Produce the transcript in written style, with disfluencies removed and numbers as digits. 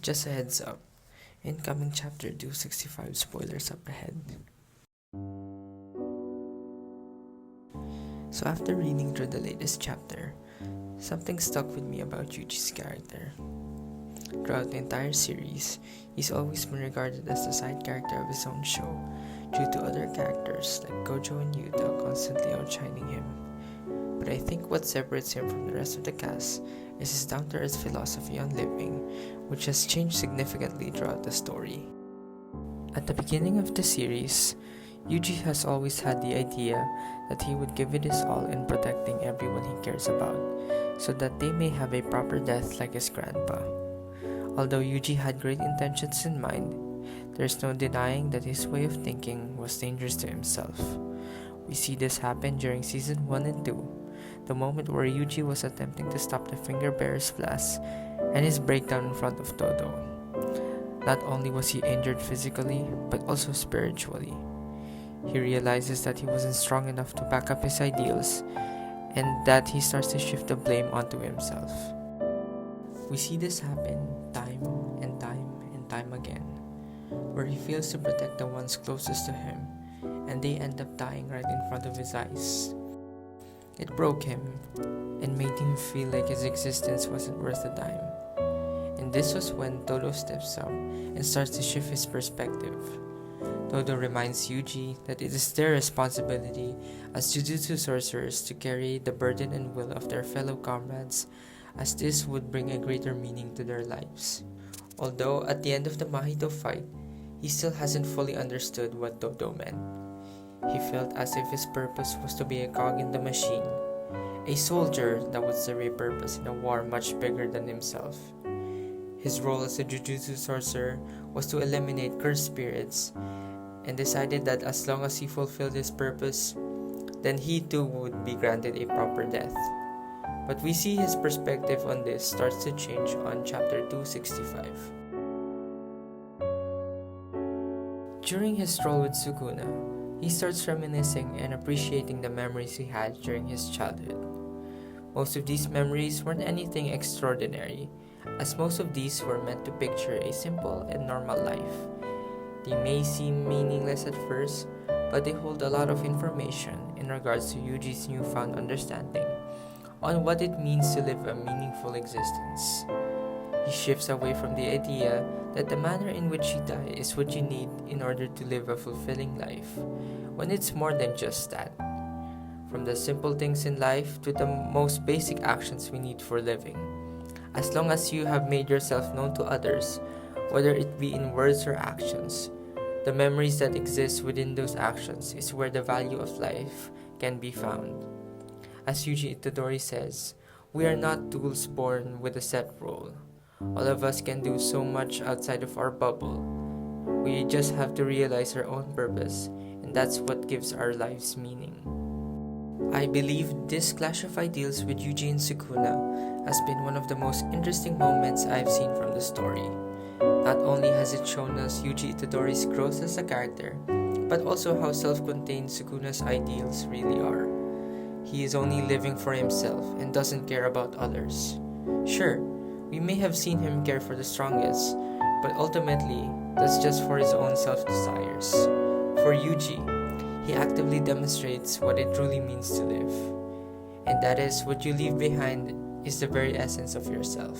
Just a heads up, incoming chapter 265 spoilers up ahead. So after reading through the latest chapter, something stuck with me about Yuji's character. Throughout the entire series, he's always been regarded as the side character of his own show due to other characters like Gojo and Yuta constantly outshining him. But I think what separates him from the rest of the cast is his down-to-earth philosophy on living, which has changed significantly throughout the story. At the beginning of the series, Yuji has always had the idea that he would give it his all in protecting everyone he cares about, so that they may have a proper death like his grandpa. Although Yuji had great intentions in mind, there's no denying that his way of thinking was dangerous to himself. We see this happen during season 1 and 2, the moment where Yuji was attempting to stop the Finger Bearer's blast and his breakdown in front of Todo. Not only was he injured physically, but also spiritually. He realizes that he wasn't strong enough to back up his ideals, and that he starts to shift the blame onto himself. We see this happen time and time again, where he fails to protect the ones closest to him, and they end up dying right in front of his eyes. It broke him, and made him feel like his existence wasn't worth a dime. And this was when Todo steps up and starts to shift his perspective. Todo reminds Yuji that it is their responsibility as Jujutsu sorcerers to carry the burden and will of their fellow comrades, as this would bring a greater meaning to their lives. Although at the end of the Mahito fight, he still hasn't fully understood what Todo meant. He felt as if his purpose was to be a cog in the machine, a soldier that would serve a purpose in a war much bigger than himself. His role as a Jujutsu sorcerer was to eliminate cursed spirits, and decided that as long as he fulfilled his purpose, then he too would be granted a proper death. But we see his perspective on this starts to change on chapter 265. During his stroll with Sukuna, he starts reminiscing and appreciating the memories he had during his childhood. Most of these memories weren't anything extraordinary, as most of these were meant to picture a simple and normal life. They may seem meaningless at first, but they hold a lot of information in regards to Yuji's newfound understanding on what it means to live a meaningful existence. He shifts away from the idea that the manner in which you die is what you need in order to live a fulfilling life, when it's more than just that. From the simple things in life to the most basic actions we need for living. As long as you have made yourself known to others, whether it be in words or actions, the memories that exist within those actions is where the value of life can be found. As Yuji Itadori says, we are not tools born with a set role. All of us can do so much outside of our bubble. We just have to realize our own purpose, and that's what gives our lives meaning. I believe this clash of ideals with Yuji and Sukuna has been one of the most interesting moments I've seen from the story. Not only has it shown us Yuji Itadori's growth as a character, but also how self-contained Sukuna's ideals really are. He is only living for himself and doesn't care about others. Sure, we may have seen him care for the strongest, but ultimately, that's just for his own self-desires. For Yuji, he actively demonstrates what it truly means to live. And that is, what you leave behind is the very essence of yourself.